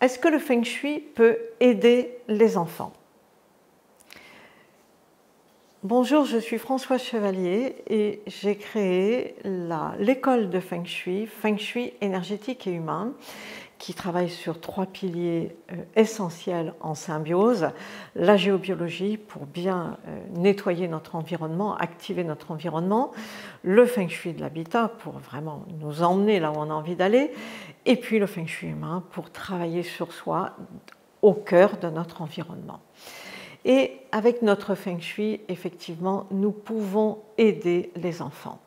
est-ce que le Feng Shui peut aider les enfants? Bonjour, je suis Françoise Chevalier et j'ai créé l'école de Feng Shui énergétique et humain, qui travaille sur 3 piliers essentiels en symbiose. La géobiologie pour bien nettoyer notre environnement, activer notre environnement, le Feng Shui de l'habitat pour vraiment nous emmener là où on a envie d'aller, et puis le Feng Shui humain pour travailler sur soi au cœur de notre environnement. Et avec notre Feng Shui, effectivement, nous pouvons aider les enfants.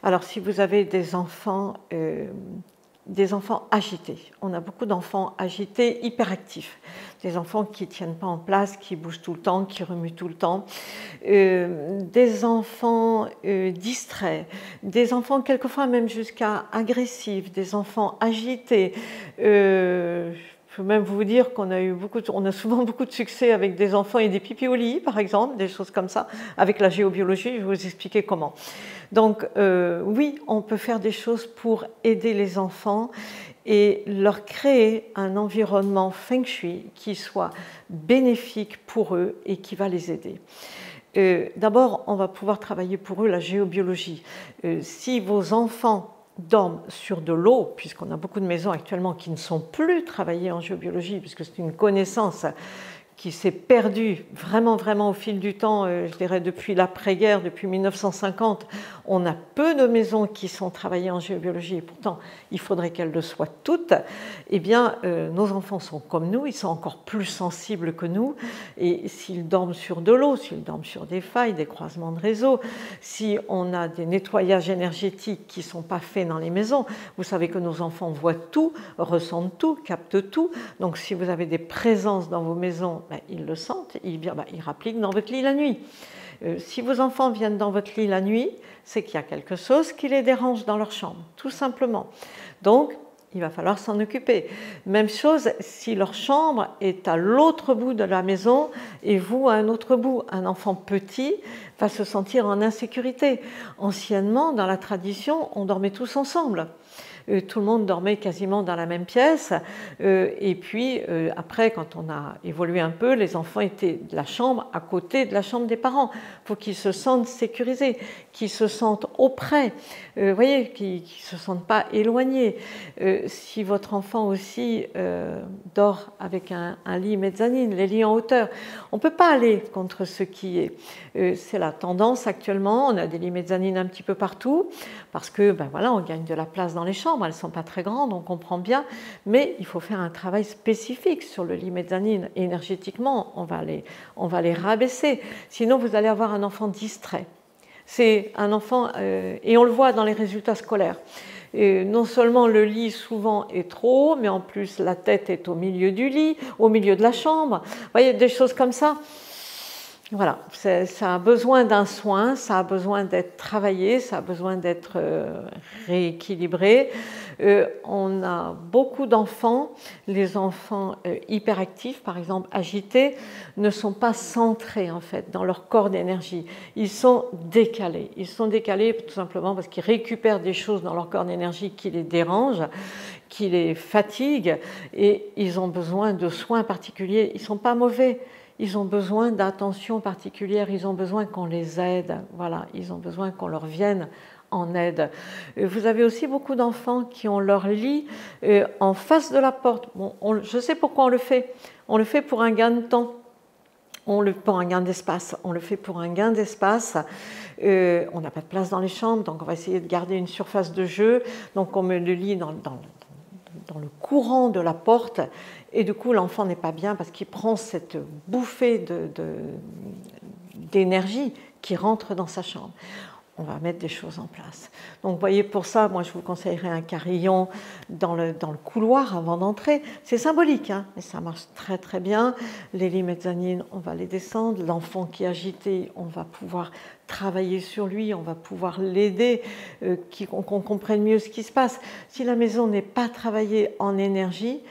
Alors, si vous avez des enfants agités, on a beaucoup d'enfants agités, hyperactifs, des enfants qui ne tiennent pas en place, qui bougent tout le temps, qui remuent tout le temps, des enfants distraits, des enfants quelquefois même jusqu'à agressifs, des enfants agités. Je peux même vous dire qu'on a souvent beaucoup de succès avec des enfants et des pipis au lit, par exemple, des choses comme ça. Avec la géobiologie, je vais vous expliquer comment. Donc, oui, on peut faire des choses pour aider les enfants et leur créer un environnement Feng Shui qui soit bénéfique pour eux et qui va les aider. D'abord, on va pouvoir travailler pour eux la géobiologie. Si vos enfants dorment sur de l'eau, puisqu'on a beaucoup de maisons actuellement qui ne sont plus travaillées en géobiologie, puisque c'est une connaissance qui s'est perdue vraiment au fil du temps, je dirais depuis l'après-guerre, depuis 1950, on a peu de maisons qui sont travaillées en géobiologie, et pourtant il faudrait qu'elles le soient toutes. Eh bien, nos enfants sont comme nous, ils sont encore plus sensibles que nous, et s'ils dorment sur de l'eau, s'ils dorment sur des failles, des croisements de réseaux, si on a des nettoyages énergétiques qui ne sont pas faits dans les maisons, vous savez que nos enfants voient tout, ressentent tout, captent tout, donc si vous avez des présences dans vos maisons, ils le sentent, ils rappliquent dans votre lit la nuit. Si vos enfants viennent dans votre lit la nuit, c'est qu'il y a quelque chose qui les dérange dans leur chambre, tout simplement. Donc, il va falloir s'en occuper. Même chose si leur chambre est à l'autre bout de la maison et vous à un autre bout. Un enfant petit va se sentir en insécurité. Anciennement, dans la tradition, on dormait tous ensemble. Tout le monde dormait quasiment dans la même pièce. Et puis, après, quand on a évolué un peu, les enfants étaient de la chambre à côté de la chambre des parents pour qu'ils se sentent sécurisés, qu'ils se sentent auprès, vous voyez, qu'ils ne se sentent pas éloignés. Si votre enfant aussi dort avec un lit mezzanine, les lits en hauteur, on ne peut pas aller contre ce qui est. C'est la tendance actuellement, on a des lits mezzanines un petit peu partout, parce que, voilà, on gagne de la place dans les chambres. Elles ne sont pas très grandes, on comprend bien, mais il faut faire un travail spécifique sur le lit mezzanine. Énergétiquement, on va les rabaisser. Sinon, vous allez avoir un enfant distrait. C'est un enfant, et on le voit dans les résultats scolaires. Et non seulement le lit souvent est trop haut, mais en plus la tête est au milieu du lit, au milieu de la chambre. Vous voyez, des choses comme ça. Voilà, ça a besoin d'un soin, ça a besoin d'être travaillé, ça a besoin d'être rééquilibré. On a beaucoup d'enfants, les enfants hyperactifs, par exemple agités, ne sont pas centrés en fait dans leur corps d'énergie. Ils sont décalés. Ils sont décalés tout simplement parce qu'ils récupèrent des choses dans leur corps d'énergie qui les dérangent, qui les fatiguent, et ils ont besoin de soins particuliers. Ils ne sont pas mauvais. Ils ont besoin d'attention particulière, ils ont besoin qu'on les aide, voilà, ils ont besoin qu'on leur vienne en aide. Vous avez aussi beaucoup d'enfants qui ont leur lit en face de la porte. Bon, je sais pourquoi on le fait. On le fait pour un gain de temps, pour un gain d'espace. On le fait pour un gain d'espace. On n'a pas de place dans les chambres, donc on va essayer de garder une surface de jeu. Donc on met le lit dans le courant de la porte, et du coup l'enfant n'est pas bien parce qu'il prend cette bouffée d'énergie qui rentre dans sa chambre. On va mettre des choses en place. Donc vous voyez, pour ça, moi je vous conseillerais un carillon dans le couloir avant d'entrer. C'est symbolique, hein, mais ça marche très bien. Les lits mezzanines, on va les descendre. L'enfant qui est agité, on va pouvoir travailler sur lui, on va pouvoir l'aider, qu'on comprenne mieux ce qui se passe. Si la maison n'est pas travaillée en énergie,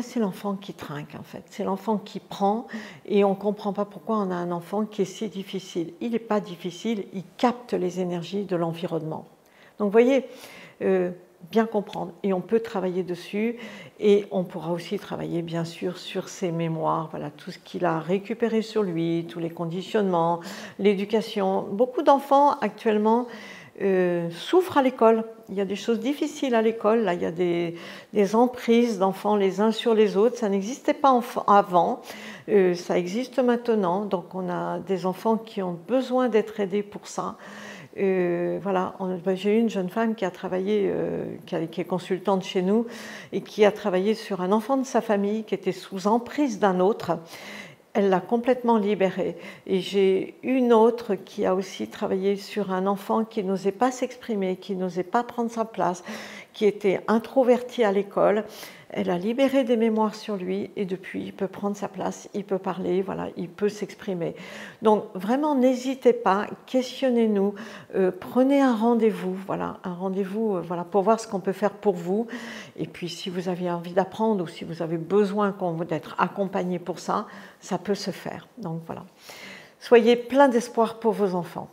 c'est l'enfant qui trinque en fait, c'est l'enfant qui prend, et on ne comprend pas pourquoi on a un enfant qui est si difficile. Il n'est pas difficile, il capte les énergies de l'environnement. Donc vous voyez, bien comprendre et on peut travailler dessus et on pourra aussi travailler bien sûr sur ses mémoires, voilà, tout ce qu'il a récupéré sur lui, tous les conditionnements, l'éducation. Beaucoup d'enfants actuellement souffrent à l'école. Il y a des choses difficiles à l'école, là il y a des emprises d'enfants les uns sur les autres, ça n'existait pas avant, ça existe maintenant, donc on a des enfants qui ont besoin d'être aidés pour ça. Voilà, j'ai eu une jeune femme qui a travaillé, qui est consultante chez nous et qui a travaillé sur un enfant de sa famille qui était sous emprise d'un autre. Elle l'a complètement libéré. Et j'ai une autre qui a aussi travaillé sur un enfant qui n'osait pas s'exprimer, qui n'osait pas prendre sa place, qui était introverti à l'école. Elle a libéré des mémoires sur lui et depuis, il peut prendre sa place, il peut parler, voilà, il peut s'exprimer. Donc vraiment, n'hésitez pas, questionnez-nous, prenez un rendez-vous, voilà, voilà, pour voir ce qu'on peut faire pour vous. Et puis, si vous avez envie d'apprendre ou si vous avez besoin d'être accompagné pour ça, ça peut se faire. Donc voilà. Soyez plein d'espoir pour vos enfants.